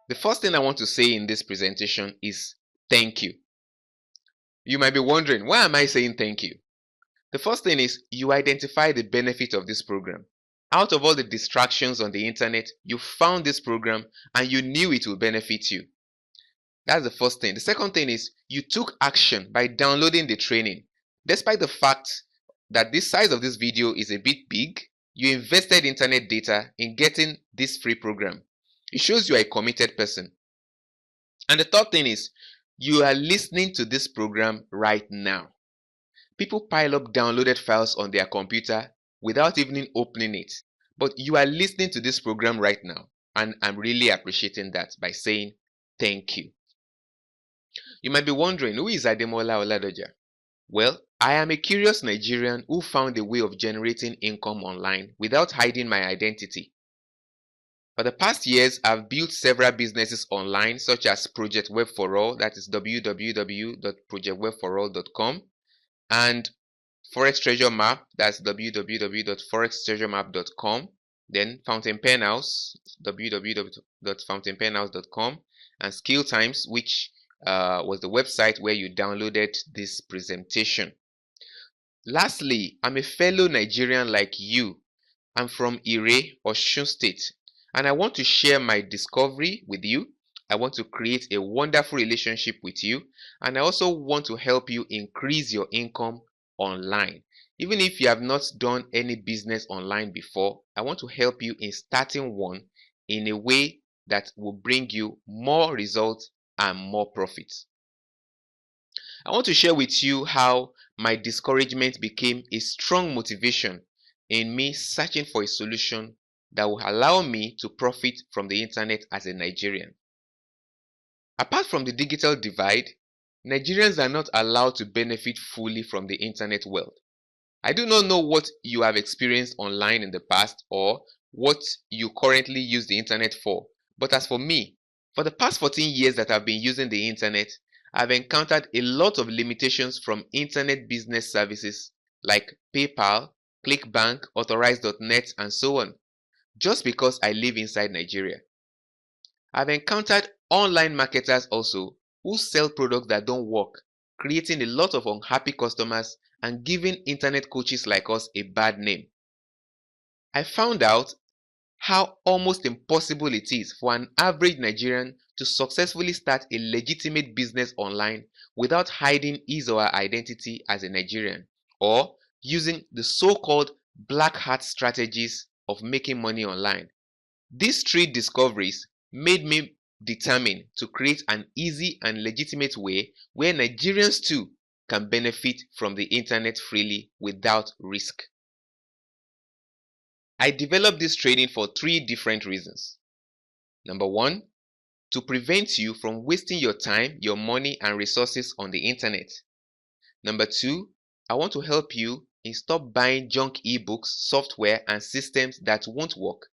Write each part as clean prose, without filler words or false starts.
The first thing I want to say in this presentation is thank you. You might be wondering, why am I saying thank you? The first thing is you identify the benefit of this program. Out of all the distractions on the internet, you found this program and you knew it will benefit you. That's the first thing. The second thing is you took action by downloading the training. Despite the fact that this size of this video is a bit big, you invested internet data in getting this free program. It shows you are a committed person. And the third thing is you are listening to this program right now. People pile up downloaded files on their computer without even opening it. But you are listening to this program right now. And I'm really appreciating that by saying thank you. You might be wondering, who is Ademola Oladoja? Well, I am a curious Nigerian who found a way of generating income online without hiding my identity. For the past years, I've built several businesses online such as Project Web for All, that is www.projectwebforall.com, and Forex Treasure Map, that's www.forextreasuremap.com, then Fountain Pen House, www.fountainpenhouse.com, and Skill Times, which was the website where you downloaded this presentation. Lastly, I'm a fellow Nigerian like you. I'm from Ire, Osun State, and I want to share my discovery with you. I want to create a wonderful relationship with you, and I also want to help you increase your income online. Even if you have not done any business online before, I want to help you in starting one in a way that will bring you more results and more profits. I want to share with you how my discouragement became a strong motivation in me searching for a solution that will allow me to profit from the internet as a Nigerian. Apart from the digital divide, Nigerians are not allowed to benefit fully from the internet world. I do not know what you have experienced online in the past or what you currently use the internet for, but as for me, for the past 14 years that I've been using the internet, I've encountered a lot of limitations from internet business services like PayPal, ClickBank, Authorize.net, and so on, just because I live inside Nigeria. I've encountered online marketers also who sell products that don't work, creating a lot of unhappy customers and giving internet coaches like us a bad name. I found out how almost impossible it is for an average Nigerian to successfully start a legitimate business online without hiding his or her identity as a Nigerian or using the so-called black hat strategies of making money online. These three discoveries made me determined to create an easy and legitimate way where Nigerians too can benefit from the internet freely without risk. I developed this training for three different reasons. Number one, to prevent you from wasting your time, your money, and resources on the internet. Number two, I want to help you in stop buying junk ebooks, software, and systems that won't work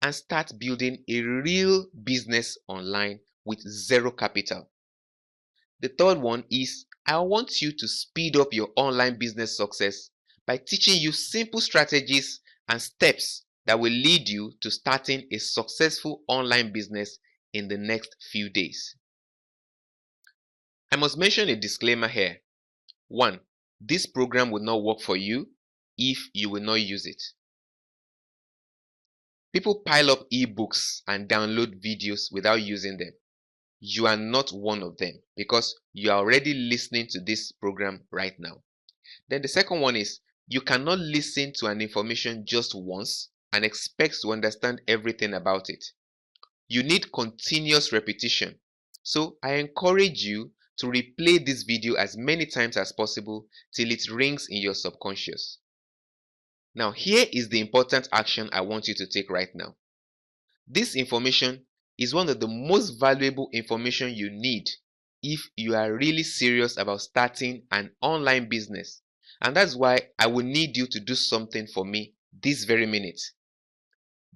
and start building a real business online with zero capital. The third one is I want you to speed up your online business success by teaching you simple strategies and steps that will lead you to starting a successful online business in the next few days. I must mention a disclaimer here. 1. This program will not work for you if you will not use it. People pile up ebooks and download videos without using them. You are not one of them because you are already listening to this program right now. Then the second one is you cannot listen to an information just once and expect to understand everything about it. You need continuous repetition. So I encourage you to replay this video as many times as possible till it rings in your subconscious. Now here is the important action I want you to take right now. This information is one of the most valuable information you need if you are really serious about starting an online business. And that's why I will need you to do something for me this very minute.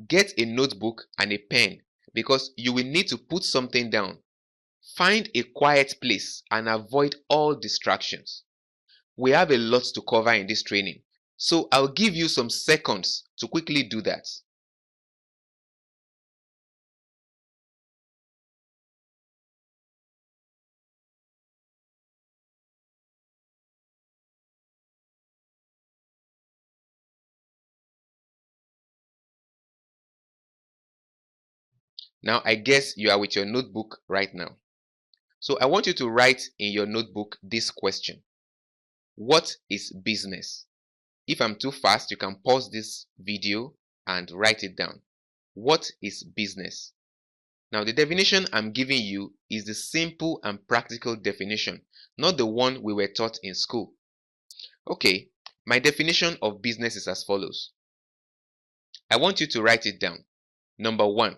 Get a notebook and a pen because you will need to put something down. Find a quiet place and avoid all distractions. We have a lot to cover in this training, so I'll give you some seconds to quickly do that. Now, I guess you are with your notebook right now. So I want you to write in your notebook this question. What is business? If I'm too fast, you can pause this video and write it down. What is business? Now, the definition I'm giving you is the simple and practical definition, not the one we were taught in school. Okay, my definition of business is as follows. I want you to write it down. Number one,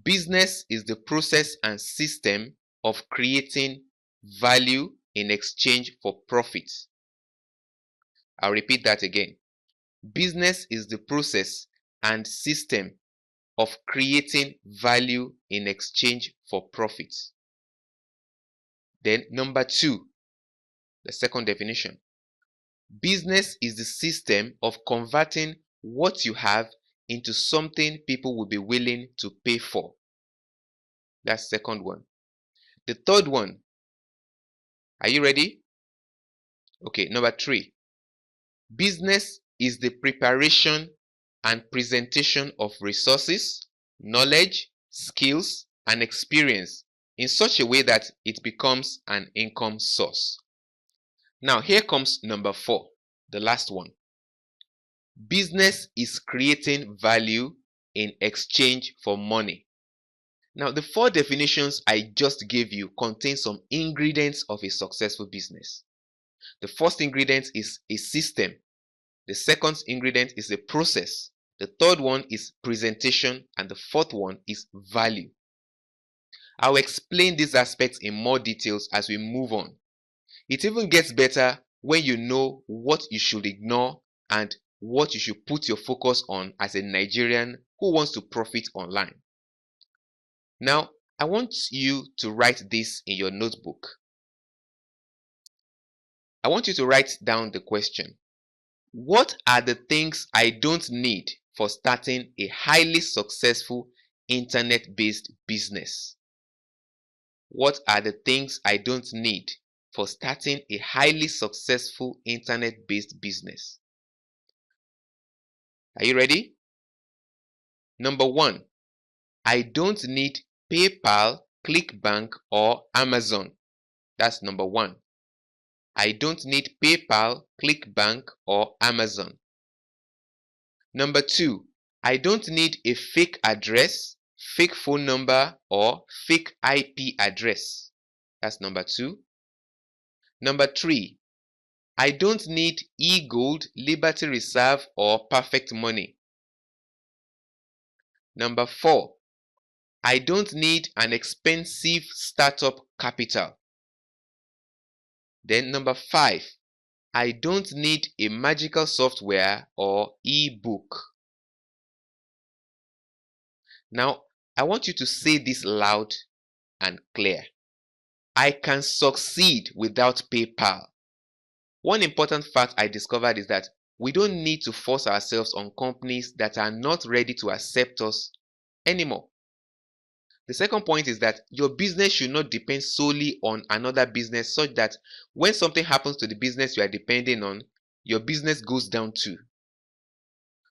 business is the process and system of creating value in exchange for profit. I'll repeat that again. Business is the process and system of creating value in exchange for profit. Then number two, the second definition. Business is the system of converting what you have into something people will be willing to pay for. That's the second one. The third one, are you ready? Okay, number three. Business is the preparation and presentation of resources, knowledge, skills, and experience in such a way that it becomes an income source. Now, here comes number four, the last one. Business is creating value in exchange for money. Now, the four definitions I just gave you contain some ingredients of a successful business. The first ingredient is a system. The second ingredient is a process. The third one is presentation. And the fourth one is value. I'll explain these aspects in more details as we move on. It even gets better when you know what you should ignore and what you should put your focus on as a Nigerian who wants to profit online. Now, I want you to write this in your notebook. I want you to write down the question. What are the things I don't need for starting a highly successful internet-based business? What are the things I don't need for starting a highly successful internet-based business? Are you ready? Number one, I don't need PayPal, ClickBank, or Amazon. That's number one. I don't need PayPal, ClickBank, or Amazon. Number two, I don't need a fake address, fake phone number, or fake IP address. That's number two. Number three, I don't need e-gold, Liberty Reserve, or perfect money. Number four, I don't need an expensive startup capital. Then number five, I don't need a magical software or e-book. Now, I want you to say this loud and clear. I can succeed without PayPal. One important fact I discovered is that we don't need to force ourselves on companies that are not ready to accept us anymore. The second point is that your business should not depend solely on another business such that when something happens to the business you are depending on, your business goes down too.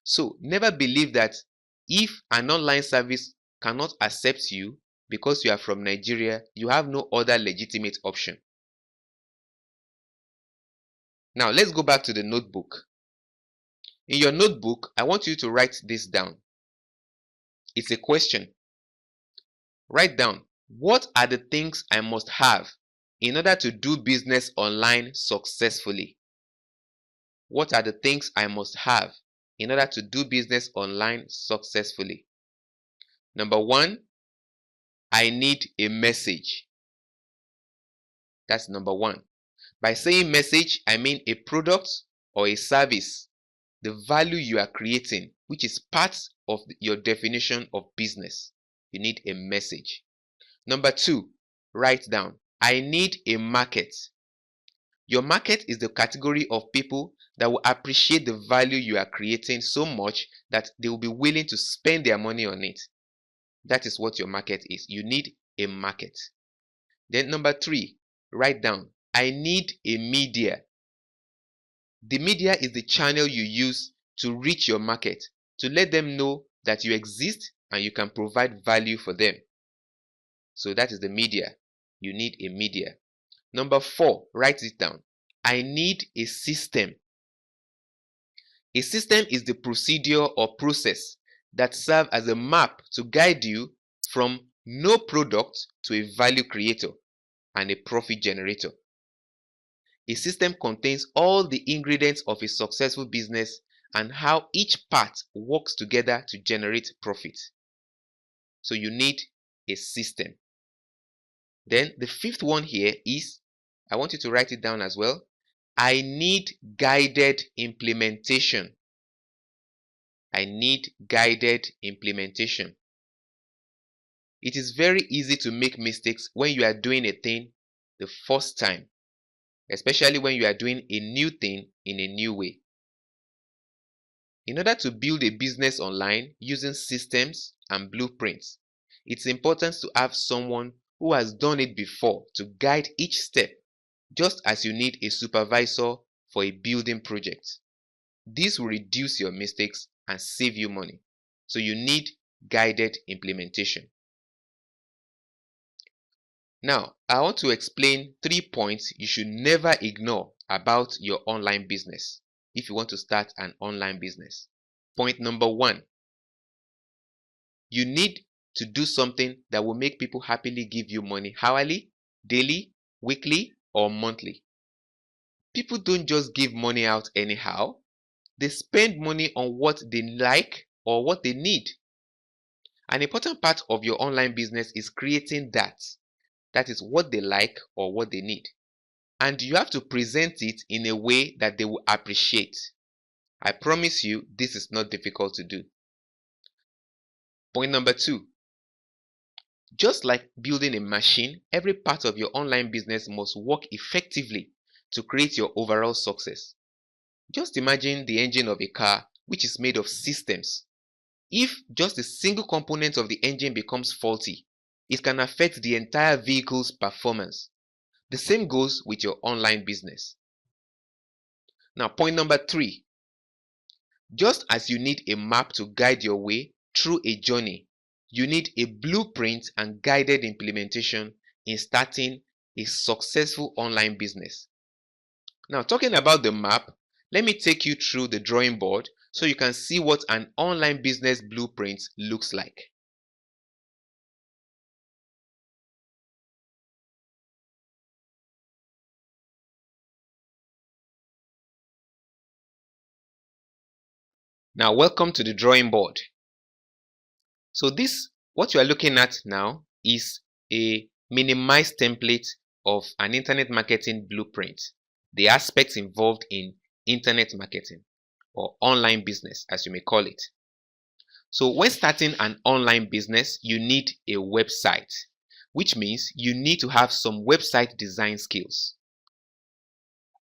So never believe that if an online service cannot accept you because you are from Nigeria, you have no other legitimate option. Now let's go back to the notebook. In your notebook, I want you to write this down. It's a question. Write down, what are the things I must have in order to do business online successfully? What are the things I must have in order to do business online successfully? Number one, I need a message. That's number one. By saying message, I mean a product or a service, the value you are creating, which is part of your definition of business. You need a message. Number two, write down, I need a market. Your market is the category of people that will appreciate the value you are creating so much that they will be willing to spend their money on it. That is what your market is. You need a market. Then number three, write down, I need a media. The media is the channel you use to reach your market, to let them know that you exist and you can provide value for them. So that is the media. You need a media. Number 4, write it down. I need a system. A system is the procedure or process that serves as a map to guide you from no product to a value creator and a profit generator. A system contains all the ingredients of a successful business and how each part works together to generate profit. So you need a system. Then the 5th one here is, I want you to write it down as well. I need guided implementation. I need guided implementation. It is very easy to make mistakes when you are doing a thing the first time, especially when you are doing a new thing in a new way. In order to build a business online using systems and blueprints, it's important to have someone who has done it before to guide each step, just as you need a supervisor for a building project. This will reduce your mistakes and save you money. So you need guided implementation. Now, I want to explain 3 points you should never ignore about your online business if you want to start an online business. Point number 1, you need to do something that will make people happily give you money hourly, daily, weekly, or monthly. People don't just give money out anyhow. They spend money on what they like or what they need. An important part of your online business is creating that. That is what they like or what they need. And you have to present it in a way that they will appreciate. I promise you, this is not difficult to do. Point number 2, just like building a machine, every part of your online business must work effectively to create your overall success. Just imagine the engine of a car, which is made of systems. If just a single component of the engine becomes faulty, it can affect the entire vehicle's performance. The same goes with your online business. Now, point number 3, just as you need a map to guide your way through a journey, you need a blueprint and guided implementation in starting a successful online business. Now, talking about the map, let me take you through the drawing board so you can see what an online business blueprint looks like. Now, welcome to the drawing board. So what you are looking at now is a minimized template of an internet marketing blueprint, the aspects involved in internet marketing or online business, as you may call it. So when starting an online business, you need a website, which means you need to have some website design skills.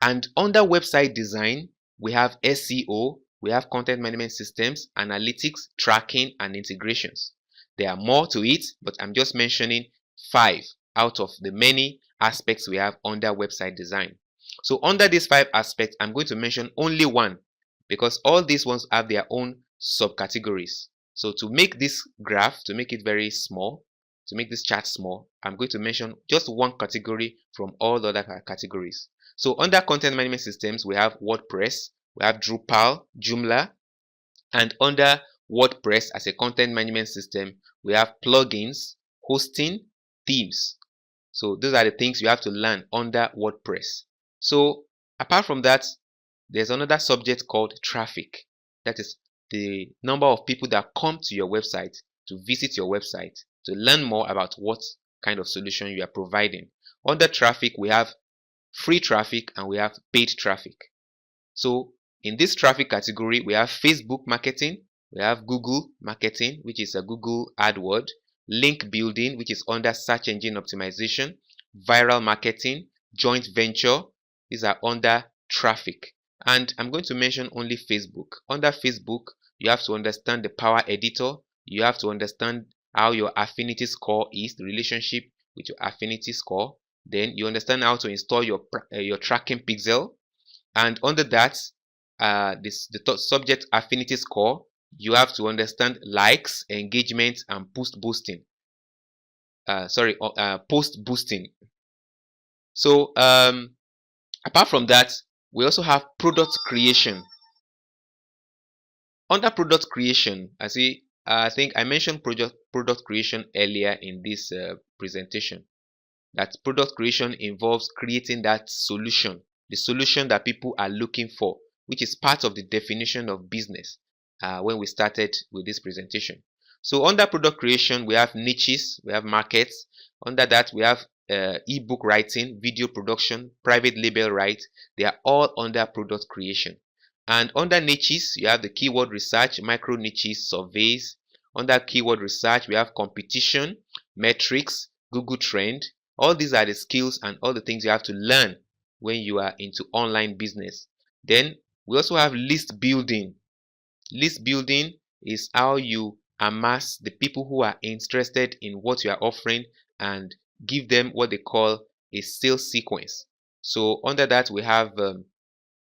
And under website design, we have SEO, we have content management systems, analytics, tracking, and integrations. There are more to it, but I'm just mentioning 5 out of the many aspects we have under website design. So under these 5 aspects, I'm going to mention only one because all these ones have their own subcategories. So to make this graph, to make it very small, to make this chart small, I'm going to mention just one category from all the other categories. So under content management systems, we have WordPress, we have Drupal, Joomla, and under WordPress as a content management system, we have plugins, hosting, themes. So those are the things you have to learn under WordPress. So apart from that, there's another subject called traffic. That is the number of people that come to your website to visit your website to learn more about what kind of solution you are providing. Under traffic, we have free traffic and we have paid traffic. So in this traffic category, we have Facebook marketing, we have Google marketing, which is a Google AdWord, link building, which is under search engine optimization, viral marketing, joint venture. These are under traffic. And I'm going to mention only Facebook. Under Facebook, you have to understand the power editor. You have to understand how your affinity score is, the relationship with your affinity score. Then you understand how to install your tracking pixel. And under that, the subject affinity score, You have to understand likes, engagement, and post boosting. Post boosting. So apart from that, we also have product creation. Under product creation, I think I mentioned product creation earlier in this presentation. That product creation involves creating that solution, the solution that people are looking for, which is part of the definition of business when we started with this presentation. So under product creation, we have niches, we have markets. Under that, we have ebook writing, video production, private label rights. They are all under product creation. And under niches, you have the keyword research, micro niches, surveys. Under keyword research, we have competition, metrics, Google trend. All these are the skills and all the things you have to learn when you are into online business. Then we also have list building. List building is how you amass the people who are interested in what you are offering and give them what they call a sales sequence. So under that, we have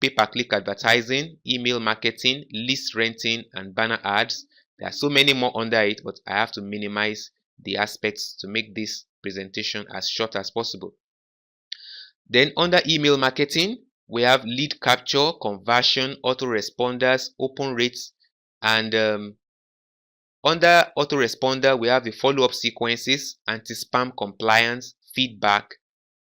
pay-per-click advertising, email marketing, list renting, and banner ads. There are so many more under it, but I have to minimize the aspects to make this presentation as short as possible. Then under email marketing, we have lead capture, conversion, autoresponders, open rates, and under autoresponder, we have the follow-up sequences, anti-spam compliance, feedback.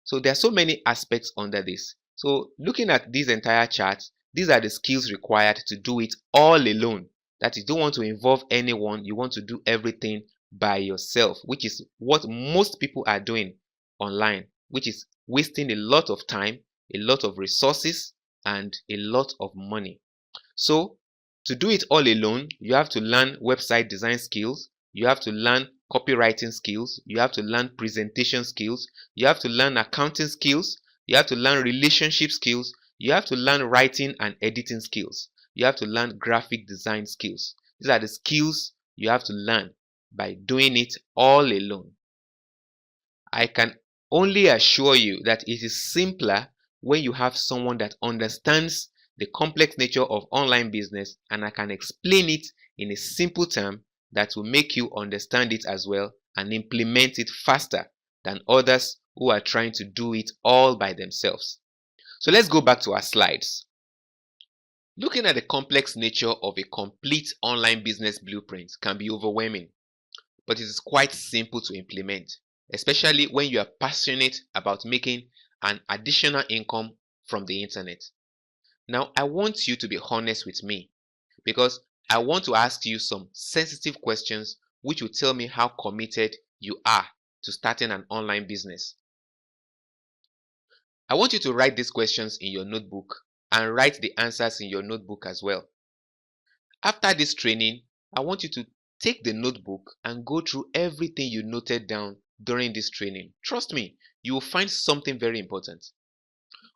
So there are so many aspects under this. So looking at this entire chart, these are the skills required to do it all alone. That you don't want to involve anyone, you want to do everything by yourself, which is what most people are doing online, which is wasting a lot of time, a lot of resources, and a lot of money. So to do it all alone, you have to learn website design skills, you have to learn copywriting skills, you have to learn presentation skills, you have to learn accounting skills, you have to learn relationship skills, you have to learn writing and editing skills, you have to learn graphic design skills. These are the skills you have to learn by doing it all alone. I can only assure you that it is simpler when you have someone that understands the complex nature of online business, and I can explain it in a simple term that will make you understand it as well and implement it faster than others who are trying to do it all by themselves. So let's go back to our slides. Looking at the complex nature of a complete online business blueprint can be overwhelming, but it is quite simple to implement, especially when you are passionate about making an additional income from the internet. Now, I want you to be honest with me because I want to ask you some sensitive questions which will tell me how committed you are to starting an online business. I want you to write these questions in your notebook and write the answers in your notebook as well. After this training, I want you to take the notebook and go through everything you noted down during this training. Trust me, you will find something very important.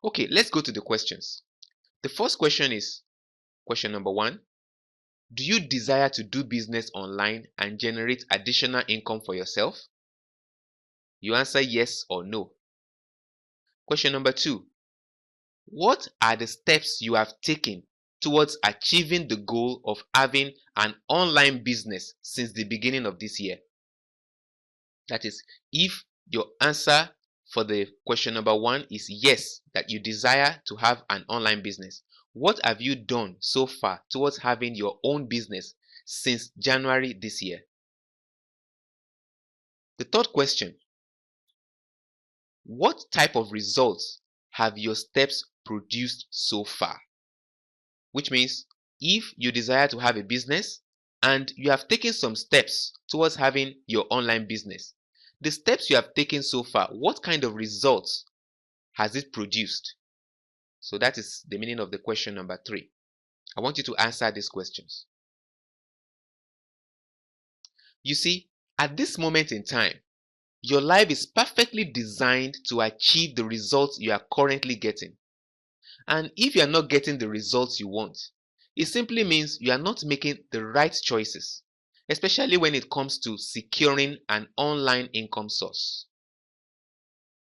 Okay, let's go to the questions. The first question is question number 1. Do you desire to do business online and generate additional income for yourself? You answer yes or no. Question number 2. What are the steps you have taken towards achieving the goal of having an online business since the beginning of this year? That is, if your answer for the question number 1 is yes, that you desire to have an online business, what have you done so far towards having your own business since January this year? The third question, what type of results have your steps produced so far? Which means if you desire to have a business and you have taken some steps towards having your online business, the steps you have taken so far, what kind of results has it produced? So that is the meaning of the question number 3. I want you to answer these questions. You see, at this moment in time, your life is perfectly designed to achieve the results you are currently getting. And if you are not getting the results you want, it simply means you are not making the right choices, especially when it comes to securing an online income source.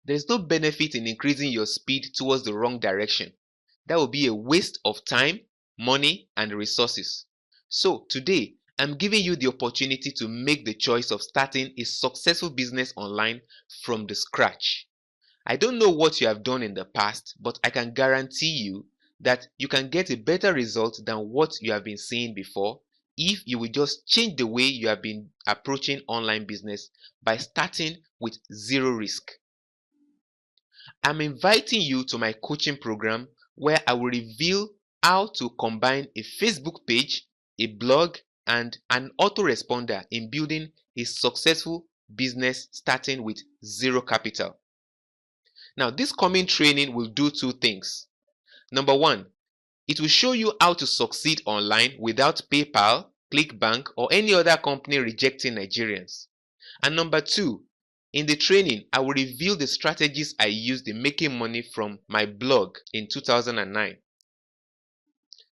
There is no benefit in increasing your speed towards the wrong direction. That will be a waste of time, money, and resources. So today, I'm giving you the opportunity to make the choice of starting a successful business online from the scratch. I don't know what you have done in the past, but I can guarantee you that you can get a better result than what you have been seeing before if you will just change the way you have been approaching online business by starting with zero risk. I'm inviting you to my coaching program where I will reveal how to combine a Facebook page, a blog, and an autoresponder in building a successful business starting with zero capital. Now, this coming training will do two things. Number one, it will show you how to succeed online without PayPal, ClickBank, or any other company rejecting Nigerians. And number two, in the training, I will reveal the strategies I used in making money from my blog in 2009.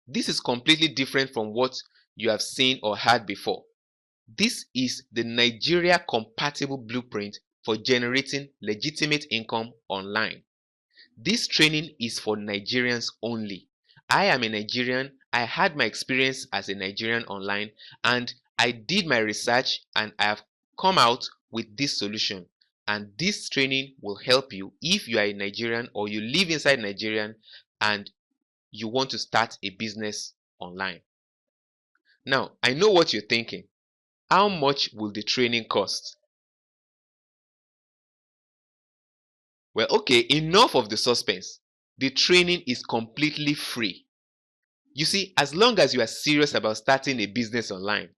This is completely different from what you have seen or heard before. This is the Nigeria compatible blueprint for generating legitimate income online. This training is for Nigerians only. I am a Nigerian. I had my experience as a Nigerian online and I did my research and I have come out with this solution. And this training will help you if you are a Nigerian or you live inside Nigerian and you want to start a business online. Now, I know what you're thinking. How much will the training cost? Well, okay, enough of the suspense. The training is completely free. You see, as long as you are serious about starting a business online,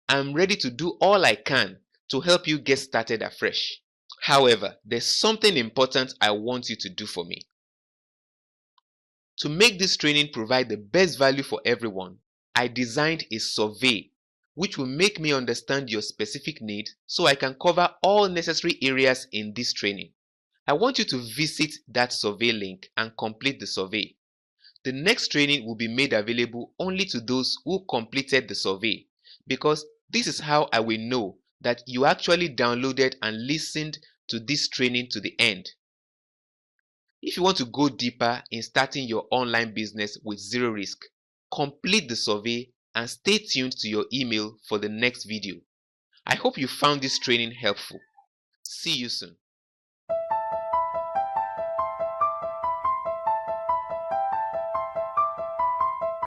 I'm ready to do all I can to help you get started afresh. However, there's something important I want you to do for me. To make this training provide the best value for everyone, I designed a survey which will make me understand your specific need so I can cover all necessary areas in this training. I want you to visit that survey link and complete the survey. The next training will be made available only to those who completed the survey because this is how I will know that you actually downloaded and listened to this training to the end. If you want to go deeper in starting your online business with zero risk, complete the survey and stay tuned to your email for the next video. I hope you found this training helpful. See you soon.